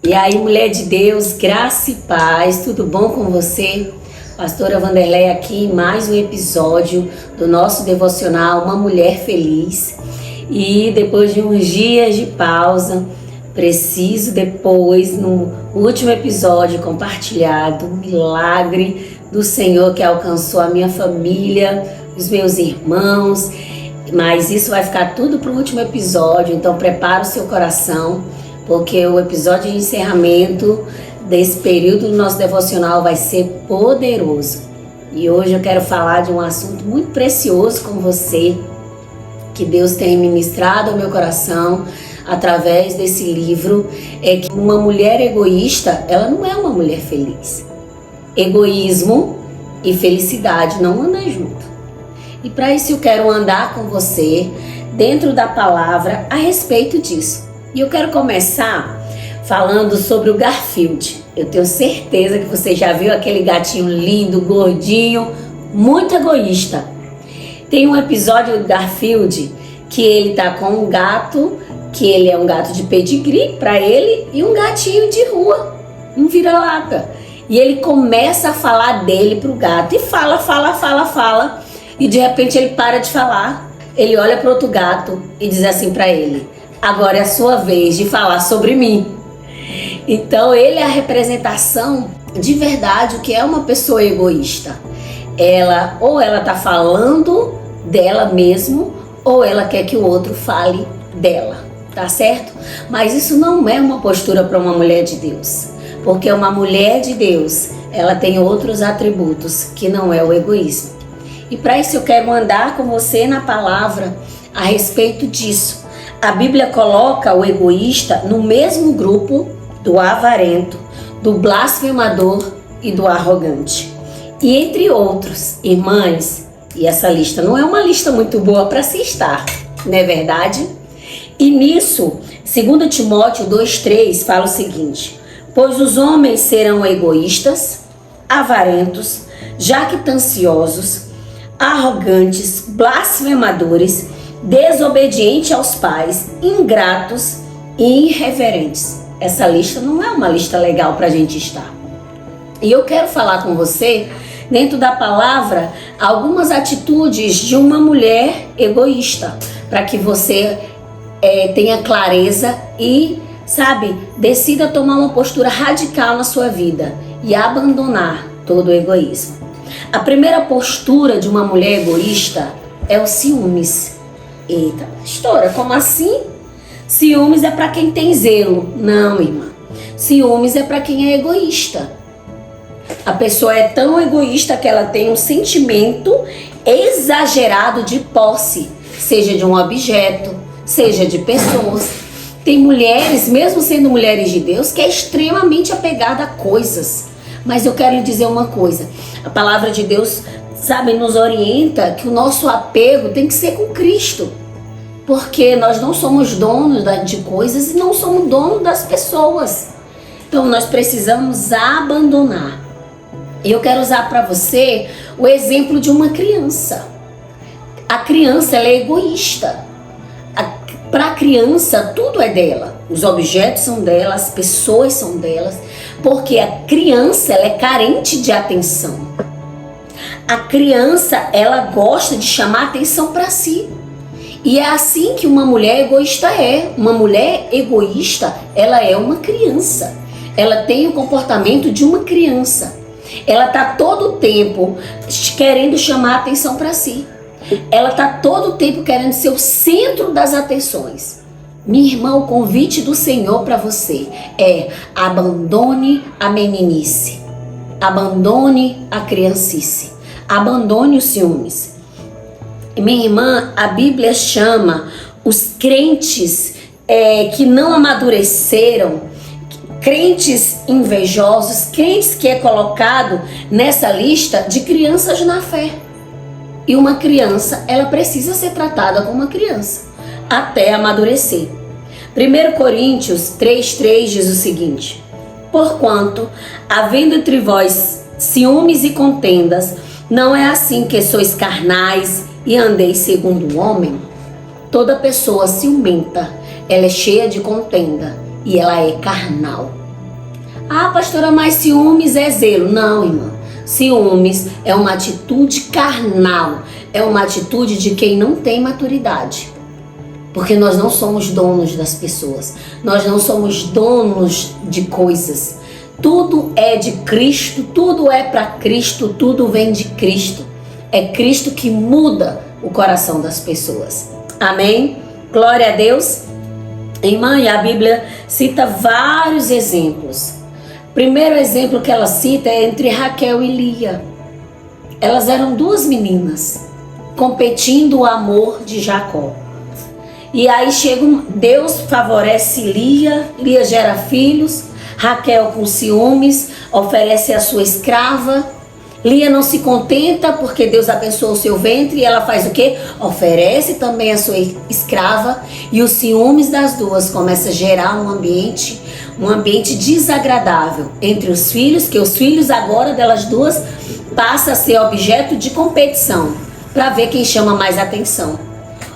E aí, mulher de Deus, graça e paz, tudo bom com você? Pastora Vanderlei aqui em mais um episódio do nosso devocional Uma Mulher Feliz. E depois de uns dias de pausa, preciso depois, no último episódio, compartilhar do milagre do Senhor que alcançou a minha família, os meus irmãos. Mas isso vai ficar tudo para o último episódio, então prepara o seu coração, porque o episódio de encerramento desse período do nosso devocional vai ser poderoso. E hoje eu quero falar de um assunto muito precioso com você, que Deus tem ministrado ao meu coração através desse livro, é que uma mulher egoísta, ela não é uma mulher feliz. Egoísmo e felicidade não andam junto. E para isso eu quero andar com você dentro da palavra a respeito disso. E eu quero começar falando sobre o Garfield. Eu tenho certeza que você já viu aquele gatinho lindo, gordinho, muito egoísta. Tem um episódio do Garfield que ele tá com um gato, que ele é um gato de pedigree para ele, e um gatinho de rua, um vira-lata. E ele começa a falar dele pro gato e fala. E de repente ele para de falar. Ele olha pro outro gato e diz assim para ele: agora é a sua vez de falar sobre mim. Então ele é a representação de verdade o que é uma pessoa egoísta. Ela tá falando dela mesmo, ou ela quer que o outro fale dela, tá certo? Mas isso não é uma postura para uma mulher de Deus, porque uma mulher de Deus, ela tem outros atributos que não é o egoísmo. E para isso eu quero andar com você na palavra a respeito disso. A Bíblia coloca o egoísta no mesmo grupo do avarento, do blasfemador e do arrogante. E entre outros, irmãs, e essa lista não é uma lista muito boa para se estar, não é verdade? E nisso, 2 Timóteo 2,3 fala o seguinte: pois os homens serão egoístas, avarentos, jactanciosos, arrogantes, blasfemadores, desobedientes aos pais, ingratos e irreverentes. Essa lista não é uma lista legal para a gente estar. E eu quero falar com você, dentro da palavra, algumas atitudes de uma mulher egoísta, para que você tenha clareza e, decida tomar uma postura radical na sua vida e abandonar todo o egoísmo. A primeira postura de uma mulher egoísta é o ciúmes. Eita, pastora, como assim? Ciúmes é para quem tem zelo. Não, irmã. Ciúmes é para quem é egoísta. A pessoa é tão egoísta que ela tem um sentimento exagerado de posse, seja de um objeto, seja de pessoas. Tem mulheres, mesmo sendo mulheres de Deus, que é extremamente apegada a coisas. Mas eu quero lhe dizer uma coisa, a palavra de Deus, nos orienta que o nosso apego tem que ser com Cristo. Porque nós não somos donos de coisas e não somos donos das pessoas. Então nós precisamos abandonar. E eu quero usar para você o exemplo de uma criança. A criança, ela é egoísta. Para a criança, tudo é dela. Os objetos são dela, as pessoas são delas. Porque a criança, ela é carente de atenção. A criança, ela gosta de chamar atenção para si. E é assim que uma mulher egoísta é. Uma mulher egoísta, ela é uma criança. Ela tem o comportamento de uma criança. Ela está todo o tempo querendo chamar atenção para si. Ela está todo o tempo querendo ser o centro das atenções. Minha irmã, o convite do Senhor para você é: abandone a meninice, abandone a criancice, abandone os ciúmes. Minha irmã, a Bíblia chama os crentes que não amadureceram, crentes invejosos, crentes que é colocado nessa lista de crianças na fé. E uma criança, ela precisa ser tratada como uma criança, até amadurecer. 1 Coríntios 3,3 diz o seguinte: porquanto, havendo entre vós ciúmes e contendas, não é assim que sois carnais e andeis segundo o homem? Toda pessoa ciumenta, ela é cheia de contenda e ela é carnal. Ah, pastora, mas ciúmes é zelo. Não, irmã. Ciúmes é uma atitude carnal. É uma atitude de quem não tem maturidade. Porque nós não somos donos das pessoas. Nós não somos donos de coisas. Tudo é de Cristo, tudo é para Cristo, tudo vem de Cristo. É Cristo que muda o coração das pessoas. Amém? Glória a Deus. Irmã, e a Bíblia cita vários exemplos. Primeiro exemplo que ela cita é entre Raquel e Lia. Elas eram duas meninas competindo o amor de Jacó. E aí Deus favorece Lia, Lia gera filhos, Raquel com ciúmes oferece a sua escrava. Lia não se contenta porque Deus abençoou o seu ventre e ela faz o quê? Oferece também a sua escrava, e os ciúmes das duas começa a gerar um ambiente desagradável entre os filhos, que os filhos agora delas duas passam a ser objeto de competição para ver quem chama mais atenção.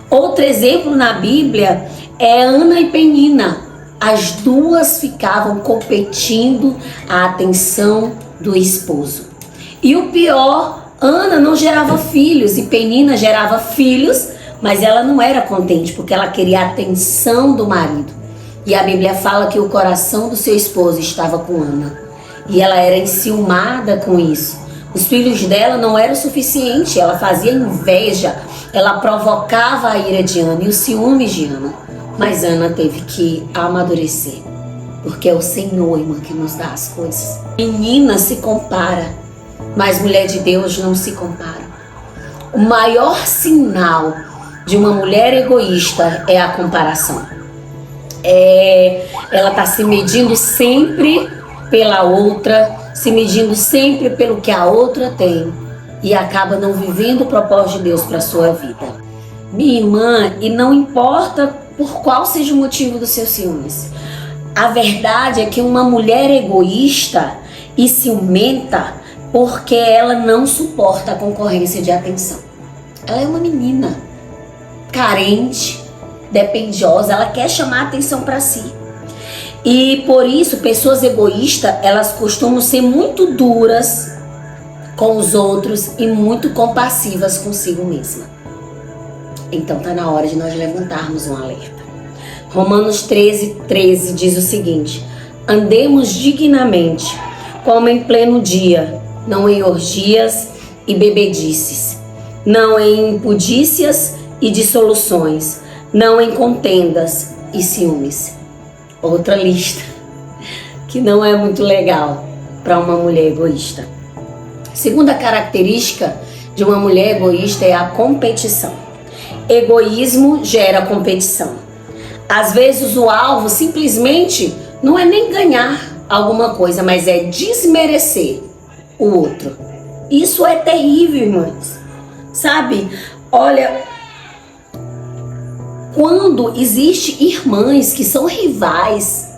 Outro exemplo na Bíblia é Ana e Penina. As duas ficavam competindo a atenção do esposo. E o pior, Ana não gerava filhos e Penina gerava filhos, mas ela não era contente porque ela queria a atenção do marido. E a Bíblia fala que o coração do seu esposo estava com Ana. E ela era enciumada com isso. Os filhos dela não eram suficiente, ela fazia inveja, ela provocava a ira de Ana e os ciúmes de Ana. Mas Ana teve que amadurecer, porque é o Senhor, irmã, que nos dá as coisas. Menina se compara, mas mulher de Deus não se compara. O maior sinal de uma mulher egoísta é a comparação. Ela está se medindo sempre pela outra, se medindo sempre pelo que a outra tem e acaba não vivendo o propósito de Deus para a sua vida. Minha irmã, e não importa por qual seja o motivo dos seus ciúmes, a verdade é que uma mulher egoísta e ciumenta porque ela não suporta a concorrência de atenção. Ela é uma menina carente, dependiosa, ela quer chamar a atenção para si. E por isso, pessoas egoístas, elas costumam ser muito duras com os outros e muito compassivas consigo mesma. Então tá na hora de nós levantarmos um alerta. Romanos 13 diz o seguinte: andemos dignamente, como em pleno dia, não em orgias e bebedices, não em impudícias e dissoluções, não em contendas e ciúmes. Outra lista que não é muito legal para uma mulher egoísta. Segunda característica de uma mulher egoísta é a competição. Egoísmo gera competição. Às vezes o alvo simplesmente não é nem ganhar alguma coisa, mas é desmerecer o outro. Isso é terrível, irmãs. Sabe? Olha, quando existe irmãs que são rivais,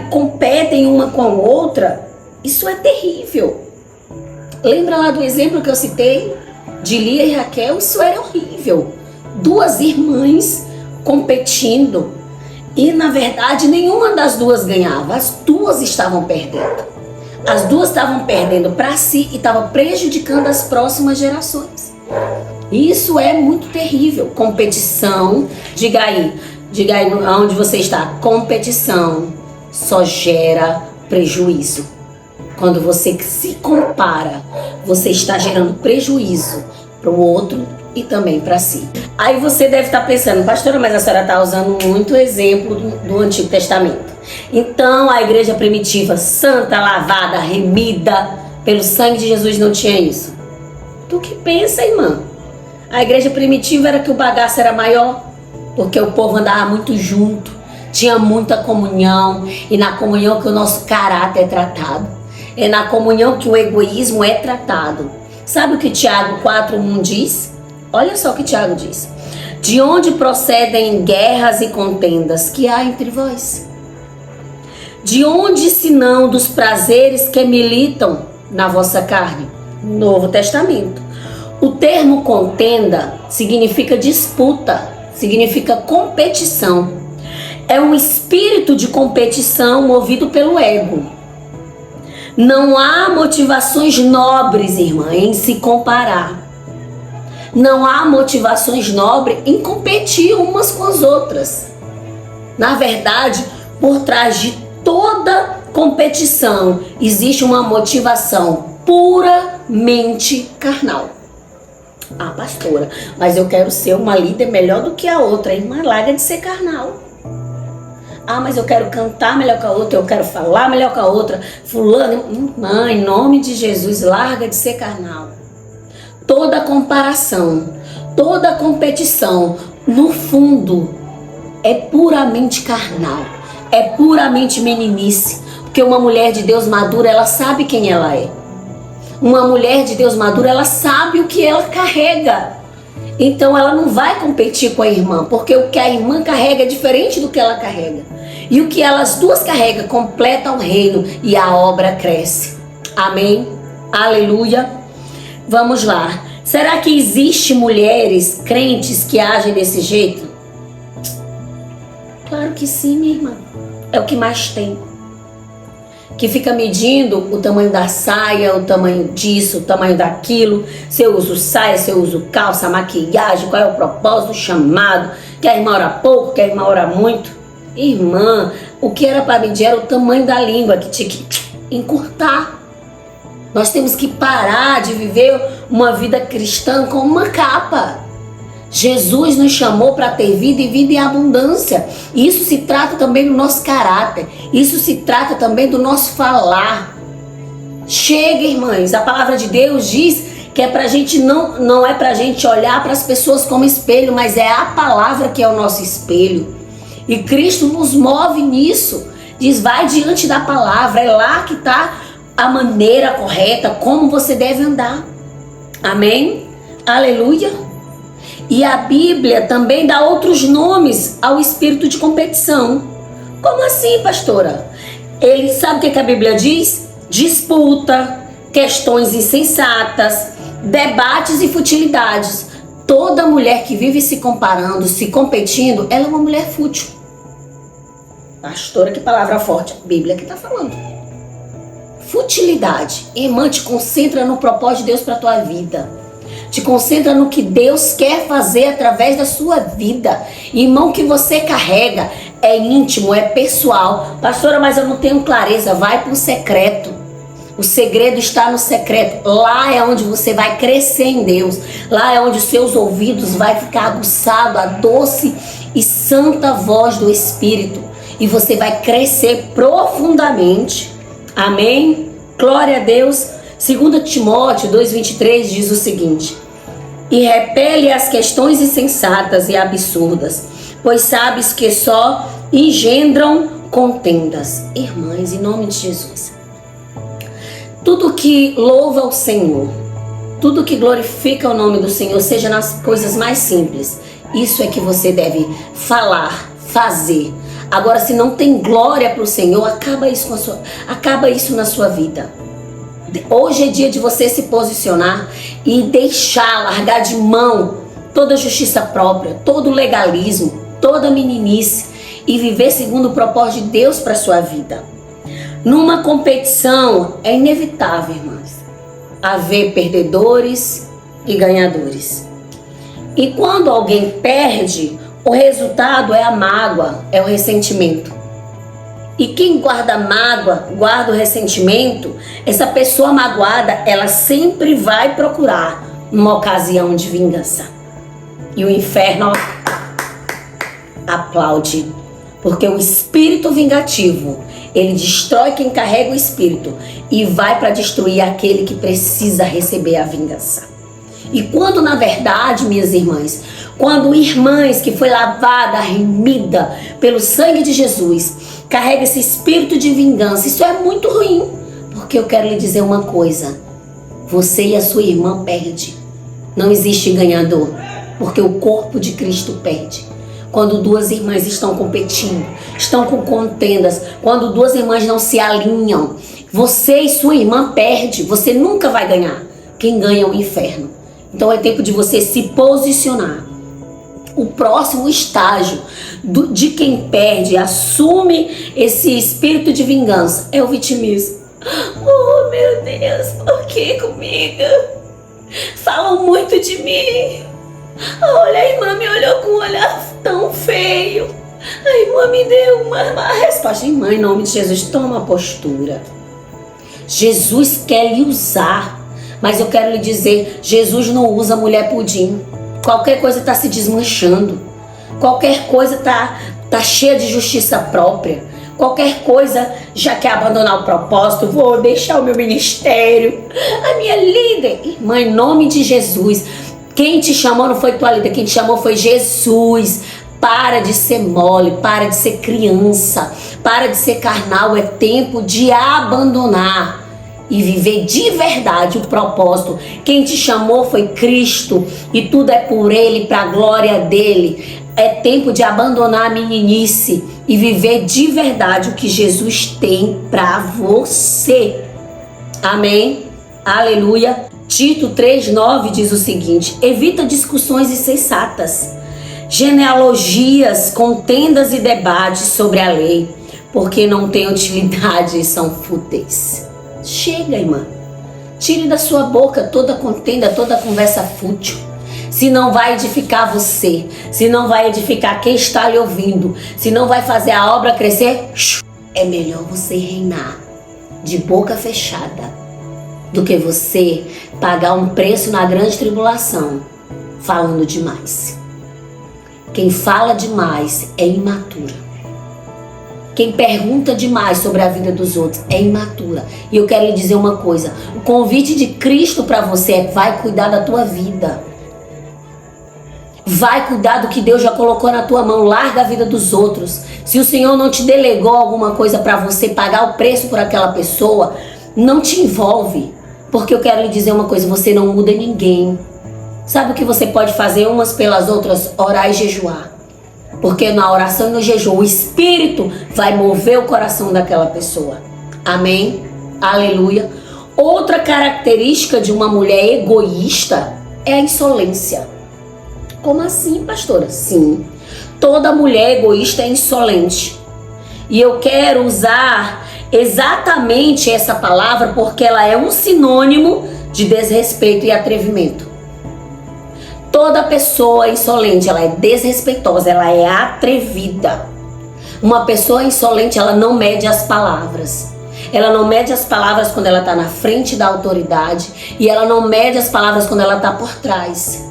competem uma com a outra, isso é terrível. Lembra lá do exemplo que eu citei de Lia e Raquel? Isso era horrível. Duas irmãs competindo e, na verdade, nenhuma das duas ganhava. As duas estavam perdendo. As duas estavam perdendo para si e estavam prejudicando as próximas gerações. Isso é muito terrível. Competição, diga aí onde você está. Competição só gera prejuízo. Quando você se compara, você está gerando prejuízo para o outro e também para si. Aí você deve estar pensando: pastora, mas a senhora está usando muito exemplo do Antigo Testamento. Então a igreja primitiva, santa, lavada, remida pelo sangue de Jesus, não tinha isso? Tu que pensa, irmã? A igreja primitiva era que o bagaço era maior, porque o povo andava muito junto, tinha muita comunhão, e na comunhão que o nosso caráter é tratado, é na comunhão que o egoísmo é tratado. Sabe o que Tiago 4:1 diz? Olha só o que Tiago diz: de onde procedem guerras e contendas que há entre vós? De onde, senão dos prazeres que militam na vossa carne? Novo Testamento. O termo contenda significa disputa, significa competição. É um espírito de competição movido pelo ego. Não há motivações nobres, irmã, em se comparar. Não há motivações nobres em competir umas com as outras. Na verdade, por trás de toda competição existe uma motivação puramente carnal. Ah, pastora, mas eu quero ser uma líder melhor do que a outra. Irmã, larga de ser carnal. Ah, mas eu quero cantar melhor que a outra, eu quero falar melhor que a outra. Fulano, não, em nome de Jesus, larga de ser carnal. Toda comparação, toda competição, no fundo, é puramente carnal. É puramente meninice. Porque uma mulher de Deus madura, ela sabe quem ela é. Uma mulher de Deus madura, ela sabe o que ela carrega. Então ela não vai competir com a irmã, porque o que a irmã carrega é diferente do que ela carrega. E o que elas duas carregam completa o reino e a obra cresce. Amém? Aleluia. Vamos lá. Será que existe mulheres crentes que agem desse jeito? Claro que sim, minha irmã. É o que mais tem. Que fica medindo o tamanho da saia, o tamanho disso, o tamanho daquilo, se eu uso saia, se eu uso calça, maquiagem, qual é o propósito, o chamado, que a irmã ora pouco, que a irmã ora muito. Irmã, o que era para medir era o tamanho da língua, que tinha que encurtar. Nós temos que parar de viver uma vida cristã com uma capa. Jesus nos chamou para ter vida e vida em abundância. Isso se trata também do nosso caráter. Isso se trata também do nosso falar. Chega, irmãs. A palavra de Deus diz que é pra gente não é pra gente olhar para as pessoas como espelho, mas é a palavra que é o nosso espelho. E Cristo nos move nisso. Diz, vai diante da palavra. É lá que está a maneira correta, como você deve andar. Amém? Aleluia. E a Bíblia também dá outros nomes ao espírito de competição. Como assim, pastora? Ele sabe o que a Bíblia diz? Disputa, questões insensatas, debates e futilidades. Toda mulher que vive se comparando, se competindo, ela é uma mulher fútil. Pastora, que palavra forte. A Bíblia que está falando. Futilidade. Irmã, te concentra no propósito de Deus para a tua vida. Te concentra no que Deus quer fazer através da sua vida. Irmão, o que você carrega é íntimo, é pessoal. Pastora, mas eu não tenho clareza. Vai para o secreto. O segredo está no secreto. Lá é onde você vai crescer em Deus. Lá é onde os seus ouvidos vai ficar aguçado a doce e santa voz do Espírito. E você vai crescer profundamente. Amém? Glória a Deus. 2 Timóteo 2,23 diz o seguinte: e repele as questões insensatas e absurdas, pois sabes que só engendram contendas. Irmãs, em nome de Jesus, tudo que louva o Senhor, tudo que glorifica o nome do Senhor, seja nas coisas mais simples, isso é que você deve falar, fazer. Agora, se não tem glória para o Senhor, acaba isso na sua vida. Hoje é dia de você se posicionar e deixar, largar de mão toda a justiça própria, todo o legalismo, toda a meninice e viver segundo o propósito de Deus para a sua vida. Numa competição é inevitável, irmãs, haver perdedores e ganhadores. E quando alguém perde, o resultado é a mágoa, é o ressentimento. E quem guarda mágoa, guarda o ressentimento, essa pessoa magoada, ela sempre vai procurar uma ocasião de vingança. E o inferno aplaude, porque o espírito vingativo, ele destrói quem carrega o espírito e vai para destruir aquele que precisa receber a vingança. E quando, na verdade, minhas irmãs, quando irmãs que foi lavada, remida pelo sangue de Jesus, carrega esse espírito de vingança, isso é muito ruim, porque eu quero lhe dizer uma coisa: você e a sua irmã perdem. Não existe ganhador, porque o corpo de Cristo perde. Quando duas irmãs estão competindo, estão com contendas, quando duas irmãs não se alinham, você e sua irmã perdem, você nunca vai ganhar. Quem ganha é o inferno. Então é tempo de você se posicionar. O próximo estágio de quem perde, assume esse espírito de vingança, é o vitimismo. Oh, meu Deus, por que comigo? Falam muito de mim. Olha, a irmã me olhou com um olhar tão feio. A irmã me deu uma resposta. Irmã, em nome de Jesus, toma a postura. Jesus quer lhe usar, mas eu quero lhe dizer, Jesus não usa mulher pudim. Qualquer coisa está se desmanchando. Qualquer coisa tá cheia de justiça própria. Qualquer coisa já quer abandonar o propósito. Vou deixar o meu ministério. A minha líder. Irmã, em nome de Jesus. Quem te chamou não foi tua líder. Quem te chamou foi Jesus. Para de ser mole. Para de ser criança. Para de ser carnal. É tempo de abandonar e viver de verdade o propósito. Quem te chamou foi Cristo. E tudo é por Ele, para a glória dEle. É tempo de abandonar a meninice e viver de verdade o que Jesus tem para você. Amém? Aleluia. Tito 3,9 diz o seguinte: evita discussões insensatas, genealogias, contendas e debates sobre a lei, porque não tem utilidade e são fúteis. Chega, irmã. Tire da sua boca toda contenda, toda conversa fútil. Se não vai edificar você, se não vai edificar quem está lhe ouvindo, se não vai fazer a obra crescer, é melhor você reinar de boca fechada do que você pagar um preço na grande tribulação falando demais. Quem fala demais é imatura. Quem pergunta demais sobre a vida dos outros é imatura. E eu quero lhe dizer uma coisa: o convite de Cristo para você é: vai cuidar da tua vida. Vai cuidar do que Deus já colocou na tua mão. Larga a vida dos outros. Se o Senhor não te delegou alguma coisa para você pagar o preço por aquela pessoa, não te envolve. Porque eu quero lhe dizer uma coisa: você não muda ninguém. Sabe o que você pode fazer umas pelas outras? Orar e jejuar. Porque na oração e no jejum o Espírito vai mover o coração daquela pessoa. Amém? Aleluia. Outra característica de uma mulher egoísta é a insolência. Como assim, pastora? Sim, toda mulher egoísta é insolente. E eu quero usar exatamente essa palavra porque ela é um sinônimo de desrespeito e atrevimento. Toda pessoa insolente, ela é desrespeitosa, ela é atrevida. Uma pessoa insolente, ela não mede as palavras. Ela não mede as palavras quando ela está na frente da autoridade e ela não mede as palavras quando ela está por trás.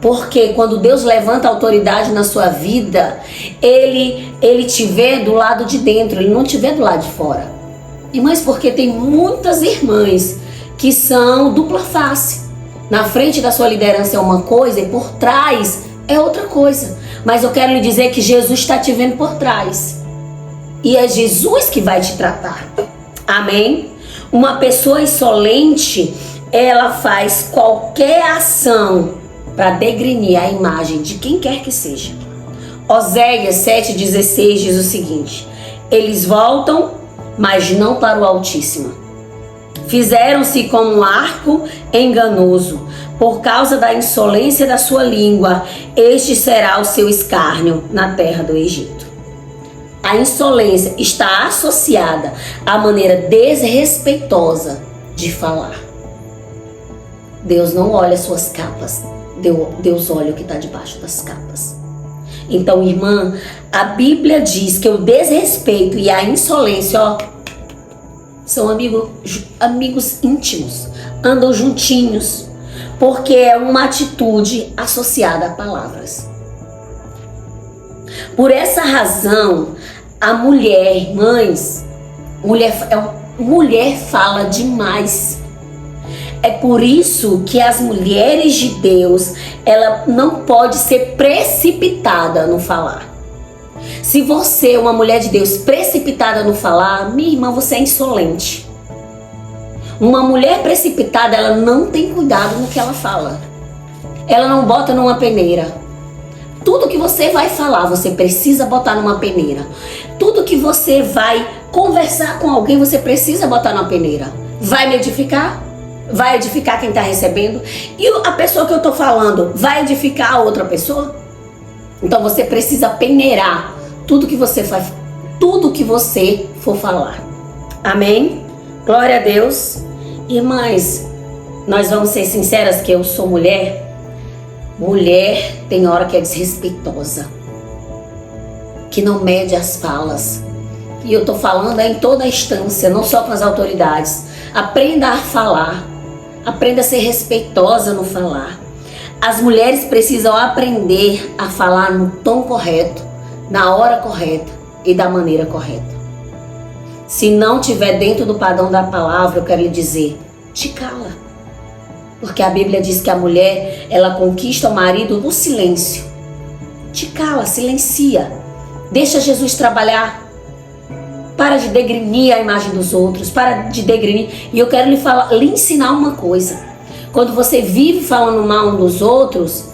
Porque quando Deus levanta a autoridade na sua vida, Ele te vê do lado de dentro, Ele não te vê do lado de fora. Irmãs, porque tem muitas irmãs que são dupla face. Na frente da sua liderança é uma coisa e por trás é outra coisa. Mas eu quero lhe dizer que Jesus está te vendo por trás. E é Jesus que vai te tratar. Amém? Uma pessoa insolente, ela faz qualquer ação para degrinir a imagem de quem quer que seja. Oséias 7,16 diz o seguinte: eles voltam, mas não para o Altíssimo. Fizeram-se como um arco enganoso. Por causa da insolência da sua língua, este será o seu escárnio na terra do Egito. A insolência está associada à maneira desrespeitosa de falar. Deus não olha suas capas. Deus olha o que está debaixo das capas. Então, irmã, a Bíblia diz que o desrespeito e a insolência, são amigos íntimos, andam juntinhos, porque é uma atitude associada a palavras. Por essa razão, a mulher, mães, mulher fala demais. É por isso que as mulheres de Deus, ela não pode ser precipitada no falar. Se você é uma mulher de Deus precipitada no falar, minha irmã, você é insolente. Uma mulher precipitada, ela não tem cuidado no que ela fala. Ela não bota numa peneira. Tudo que você vai falar, você precisa botar numa peneira. Tudo que você vai conversar com alguém, você precisa botar numa peneira. Vai me edificar? Vai edificar quem está recebendo? E a pessoa que eu estou falando vai edificar a outra pessoa? Então você precisa peneirar tudo que você faz, tudo que você for falar. Amém? Glória a Deus. Irmãs, nós vamos ser sinceras que eu sou mulher. Mulher tem hora que é desrespeitosa, que não mede as falas. E eu tô falando em toda a instância, não só com as autoridades. Aprenda a falar. Aprenda a ser respeitosa no falar. As mulheres precisam aprender a falar no tom correto, na hora correta e da maneira correta. Se não estiver dentro do padrão da palavra, eu quero lhe dizer, te cala. Porque a Bíblia diz que a mulher, ela conquista o marido no silêncio. Te cala, silencia. Deixa Jesus trabalhar. Para de degrinir a imagem dos outros, para de degrinir. E eu quero lhe ensinar uma coisa. Quando você vive falando mal dos outros,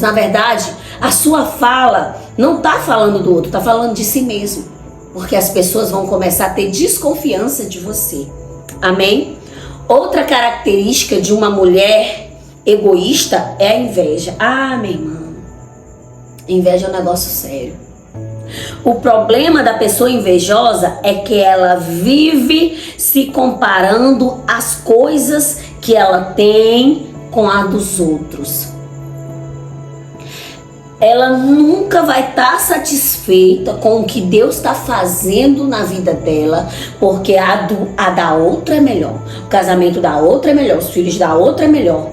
na verdade, a sua fala não está falando do outro, está falando de si mesmo. Porque as pessoas vão começar a ter desconfiança de você. Amém? Outra característica de uma mulher egoísta é a inveja. Ah, minha irmã, inveja é um negócio sério. O problema da pessoa invejosa é que ela vive se comparando as coisas que ela tem com a dos outros. Ela nunca vai estar satisfeita com o que Deus está fazendo na vida dela, porque a da outra é melhor, o casamento da outra é melhor, os filhos da outra é melhor,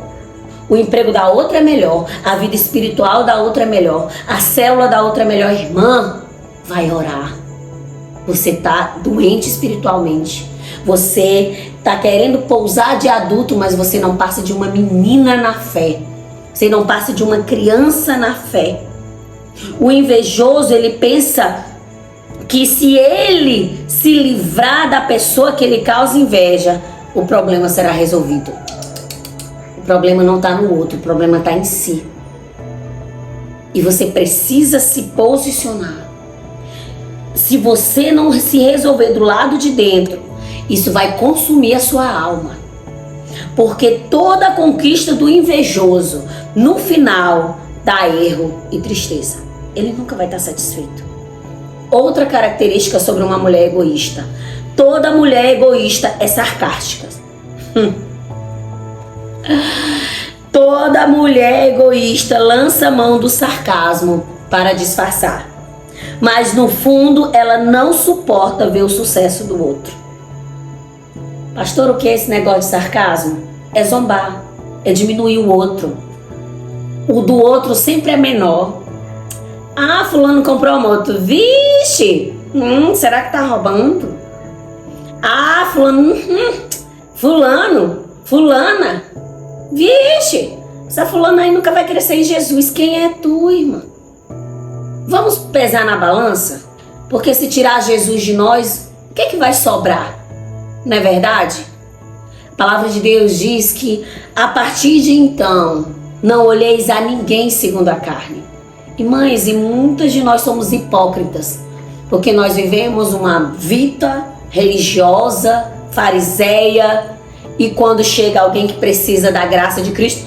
o emprego da outra é melhor, a vida espiritual da outra é melhor, a célula da outra é melhor. Irmã, vai orar. Você está doente espiritualmente. Você está querendo pousar de adulto, mas você não passa de uma menina na fé. Você não passa de uma criança na fé. O invejoso, ele pensa que se ele se livrar da pessoa que ele causa inveja, o problema será resolvido. O problema não está no outro, o problema está em si. E você precisa se posicionar. Se você não se resolver do lado de dentro, isso vai consumir a sua alma. Porque toda conquista do invejoso, no final, dá erro e tristeza. Ele nunca vai estar satisfeito. Outra característica sobre uma mulher egoísta. Toda mulher egoísta é sarcástica. Toda mulher egoísta lança mão do sarcasmo para disfarçar. Mas no fundo ela não suporta ver o sucesso do outro. Pastor, o que é esse negócio de sarcasmo? É zombar, é diminuir o outro. O do outro sempre é menor. Ah, fulano comprou a moto. Vixe, será que tá roubando? Ah, fulana. Vixe, essa fulana aí nunca vai crescer em Jesus. Quem é tu, irmã? Vamos pesar na balança? Porque se tirar Jesus de nós, o que é que vai sobrar? Não é verdade? A palavra de Deus diz que a partir de então, não olheis a ninguém segundo a carne. Irmãs, e muitas de nós somos hipócritas, porque nós vivemos uma vida religiosa, fariseia, e quando chega alguém que precisa da graça de Cristo,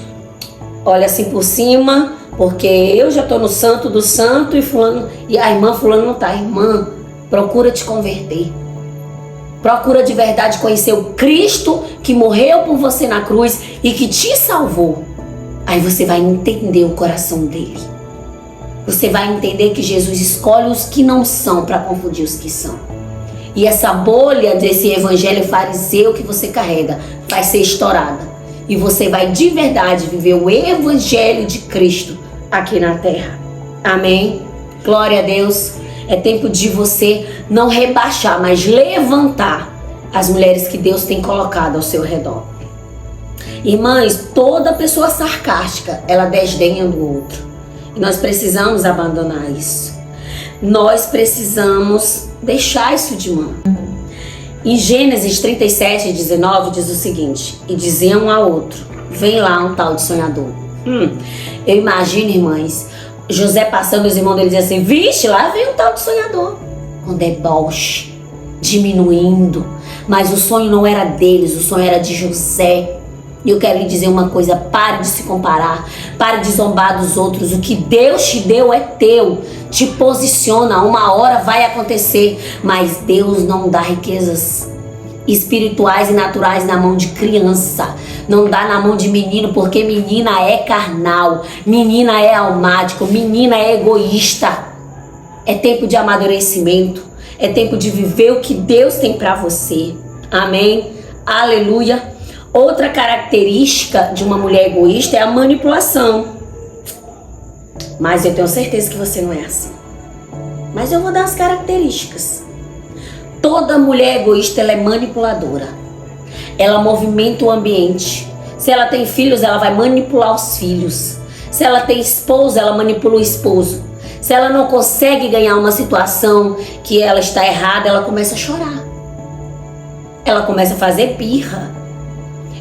olha assim por cima, porque eu já estou no santo do santo e a irmã fulano não está. Irmã, procura te converter. Procura de verdade conhecer o Cristo que morreu por você na cruz e que te salvou. Aí você vai entender o coração dele. Você vai entender que Jesus escolhe os que não são para confundir os que são. E essa bolha desse evangelho fariseu que você carrega vai ser estourada. E você vai de verdade viver o evangelho de Cristo aqui na terra. Amém? Glória a Deus. É tempo de você não rebaixar, mas levantar as mulheres que Deus tem colocado ao seu redor. Irmãs, toda pessoa sarcástica, ela desdenha do outro. E nós precisamos abandonar isso. Nós precisamos deixar isso de mão. Em Gênesis 37, 19 diz o seguinte: e diziam um ao outro, vem lá um tal de sonhador. Eu imagino, irmãs, José passando, os irmãos dele dizem assim, vixe, lá vem um tal de sonhador. Com deboche, diminuindo. Mas o sonho não era deles, o sonho era de José. E eu quero lhe dizer uma coisa: pare de se comparar, pare de zombar dos outros. O que Deus te deu é teu. Te posiciona, uma hora vai acontecer. Mas Deus não dá riquezas espirituais e naturais na mão de criança. Não dá na mão de menino, porque menina é carnal, menina é almático, menina é egoísta. É tempo de amadurecimento, é tempo de viver o que Deus tem para você. Amém? Aleluia. Outra característica de uma mulher egoísta é a manipulação. Mas eu tenho certeza que você não é assim. Mas eu vou dar as características. Toda mulher egoísta, ela é manipuladora. Ela movimenta o ambiente. Se ela tem filhos, ela vai manipular os filhos. Se ela tem esposo, ela manipula o esposo. Se ela não consegue ganhar uma situação que ela está errada, ela começa a chorar. Ela começa a fazer birra.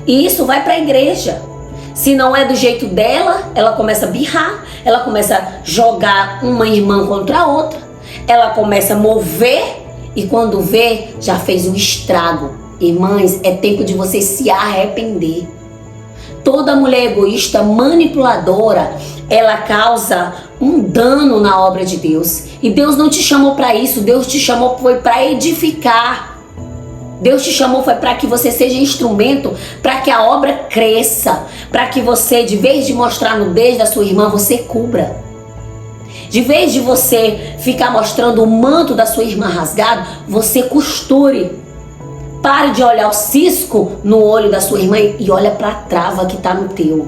E isso vai para a igreja. Se não é do jeito dela, ela começa a birrar. Ela começa a jogar uma irmã contra a outra. Ela começa a mover. E quando vê, já fez um estrago. Irmãs, é tempo de você se arrepender. Toda mulher egoísta, manipuladora, ela causa um dano na obra de Deus. E Deus não te chamou para isso. Deus te chamou foi para edificar. Deus te chamou foi para que você seja instrumento, para que a obra cresça, para que você, de vez de mostrar nudez da sua irmã, você cubra. De vez de você ficar mostrando o manto da sua irmã rasgado, você costure. Pare de olhar o cisco no olho da sua irmã e olha para a trava que está no teu.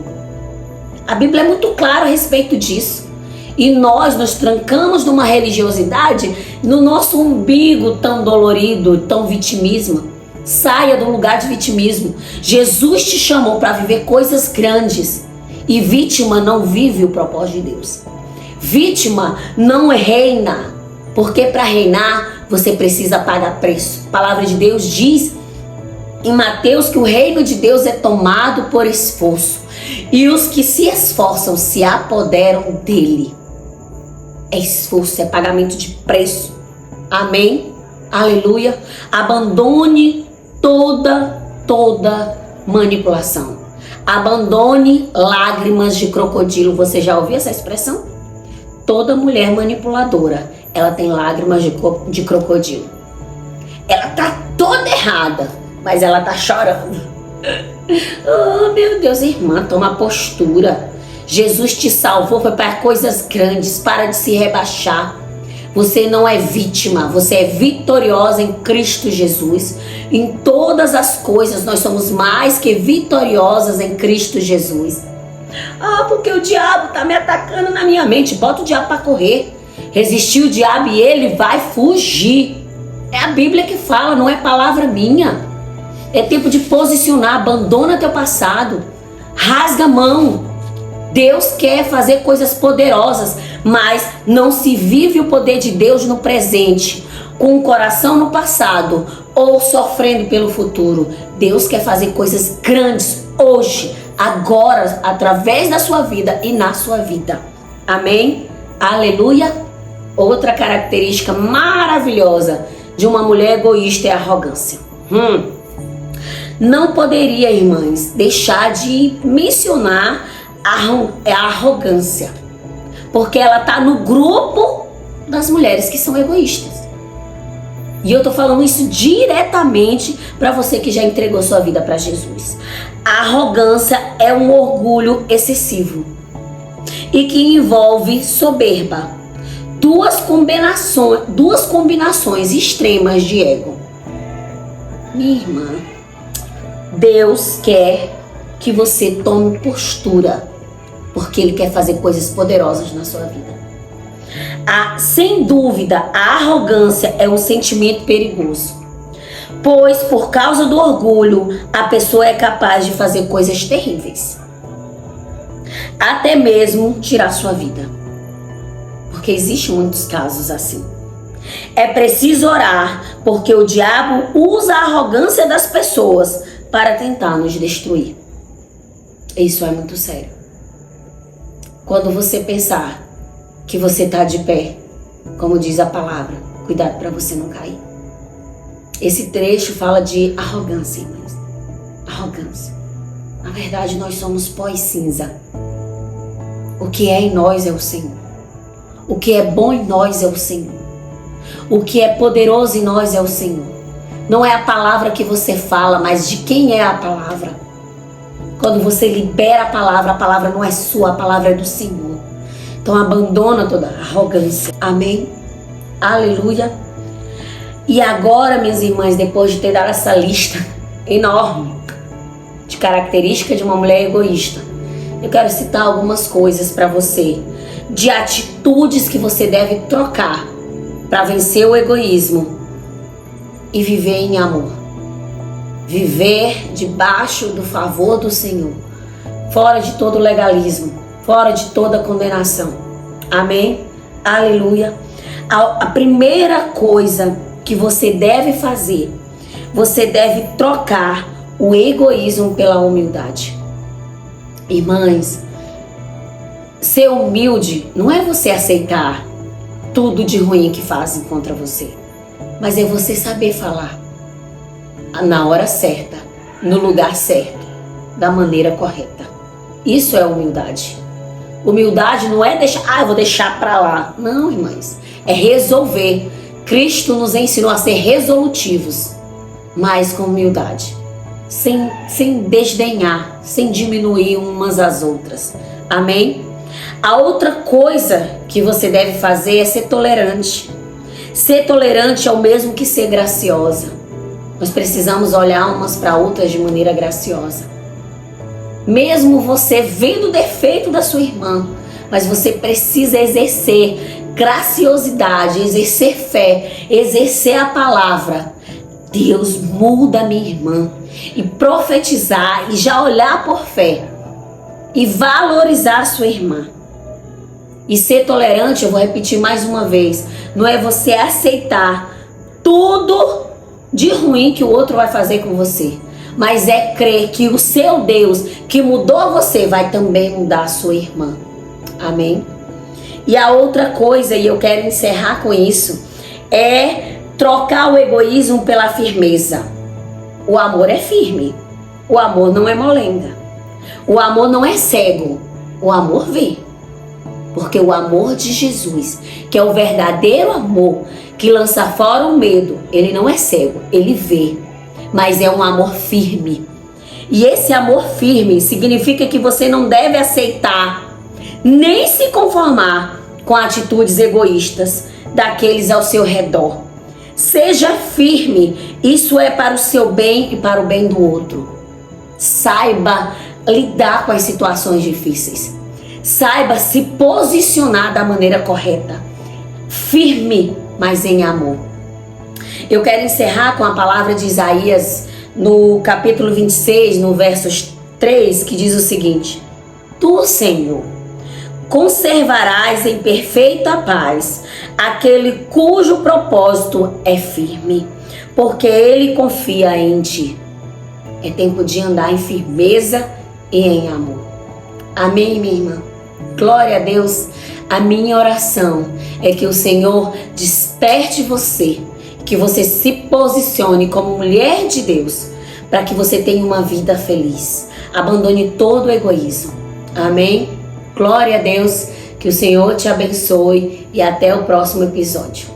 A Bíblia é muito clara a respeito disso. E nós nos trancamos numa religiosidade no nosso umbigo tão dolorido, tão vitimismo. Saia do lugar de vitimismo. Jesus te chamou para viver coisas grandes. E vítima não vive o propósito de Deus. Vítima não reina, porque para reinar você precisa pagar preço. A palavra de Deus diz em Mateus que o reino de Deus é tomado por esforço, e os que se esforçam se apoderam dele. É esforço, é pagamento de preço. Amém? Aleluia. Abandone toda manipulação. Abandone lágrimas de crocodilo. Você já ouviu essa expressão? Toda mulher manipuladora, ela tem lágrimas de crocodilo. Ela tá toda errada, mas ela tá chorando. Oh, meu Deus, irmã, toma postura. Jesus te salvou, foi para coisas grandes. Para de se rebaixar. Você não é vítima, você é vitoriosa em Cristo Jesus. Em todas as coisas nós somos mais que vitoriosas em Cristo Jesus. Ah, porque o diabo tá me atacando na minha mente. Bota o diabo para correr. Resistir o diabo e ele vai fugir. É a Bíblia que fala, não é palavra minha. É tempo de posicionar. Abandona teu passado. Rasga a mão. Deus quer fazer coisas poderosas, mas não se vive o poder de Deus no presente, com o coração no passado ou sofrendo pelo futuro. Deus quer fazer coisas grandes hoje, agora, através da sua vida e na sua vida. Amém? Aleluia. Outra característica maravilhosa de uma mulher egoísta é a arrogância. Não poderia, irmãs, deixar de mencionar a arrogância, porque ela está no grupo das mulheres que são egoístas. E eu tô falando isso diretamente para você que já entregou sua vida para Jesus. A arrogância é um orgulho excessivo e que envolve soberba. Duas combinações extremas de ego. Minha irmã, Deus quer que você tome postura, porque Ele quer fazer coisas poderosas na sua vida. Sem dúvida, a arrogância é um sentimento perigoso, pois por causa do orgulho, a pessoa é capaz de fazer coisas terríveis, até mesmo tirar sua vida, porque existem muitos casos assim. É preciso orar, porque o diabo usa a arrogância das pessoas para tentar nos destruir. Isso é muito sério. Quando você pensar que você está de pé, como diz a palavra, cuidado para você não cair. Esse trecho fala de arrogância, irmãos. Arrogância. Na verdade, nós somos pó e cinza. O que é em nós é o Senhor. O que é bom em nós é o Senhor. O que é poderoso em nós é o Senhor. Não é a palavra que você fala, mas de quem é a palavra. Quando você libera a palavra não é sua, a palavra é do Senhor. Então abandona toda a arrogância. Amém? Aleluia. E agora, minhas irmãs, depois de ter dado essa lista enorme de características de uma mulher egoísta, eu quero citar algumas coisas para você, de atitudes que você deve trocar para vencer o egoísmo e viver em amor. Viver debaixo do favor do Senhor, fora de todo legalismo, fora de toda condenação. Amém? Aleluia. A primeira coisa que você deve fazer, você deve trocar o egoísmo pela humildade. Irmãs, ser humilde não é você aceitar tudo de ruim que fazem contra você, mas é você saber falar na hora certa, no lugar certo, da maneira correta. Isso é humildade. Humildade não é deixar, eu vou deixar pra lá. Não, irmãs, é resolver. Cristo nos ensinou a ser resolutivos, mas com humildade, sem desdenhar, sem diminuir umas às outras. Amém? A outra coisa que você deve fazer é ser tolerante. Ser tolerante é o mesmo que ser graciosa. Nós precisamos olhar umas para outras de maneira graciosa. Mesmo você vendo o defeito da sua irmã, mas você precisa exercer graciosidade, exercer fé, exercer a palavra. Deus, muda minha irmã. E profetizar e já olhar por fé. E valorizar a sua irmã. E ser tolerante, eu vou repetir mais uma vez, não é você aceitar tudo de ruim que o outro vai fazer com você, mas é crer que o seu Deus que mudou você vai também mudar a sua irmã. Amém? E a outra coisa, e eu quero encerrar com isso, é trocar o egoísmo pela firmeza. O amor é firme, o amor não é molenga, o amor não é cego, o amor vê. Porque o amor de Jesus, que é o verdadeiro amor, que lança fora o medo, ele não é cego, ele vê, mas é um amor firme. E esse amor firme significa que você não deve aceitar, nem se conformar com atitudes egoístas daqueles ao seu redor. Seja firme, isso é para o seu bem e para o bem do outro. Saiba lidar com as situações difíceis. Saiba se posicionar da maneira correta. Firme, mas em amor. Eu quero encerrar com a palavra de Isaías no capítulo 26, no versos 3, que diz o seguinte: Tu, Senhor, conservarás em perfeita paz aquele cujo propósito é firme, porque ele confia em ti. É tempo de andar em firmeza e em amor. Amém, minha irmã? Glória a Deus. A minha oração é que o Senhor desperte você, que você se posicione como mulher de Deus, para que você tenha uma vida feliz. Abandone todo o egoísmo. Amém? Glória a Deus. Que o Senhor te abençoe e até o próximo episódio.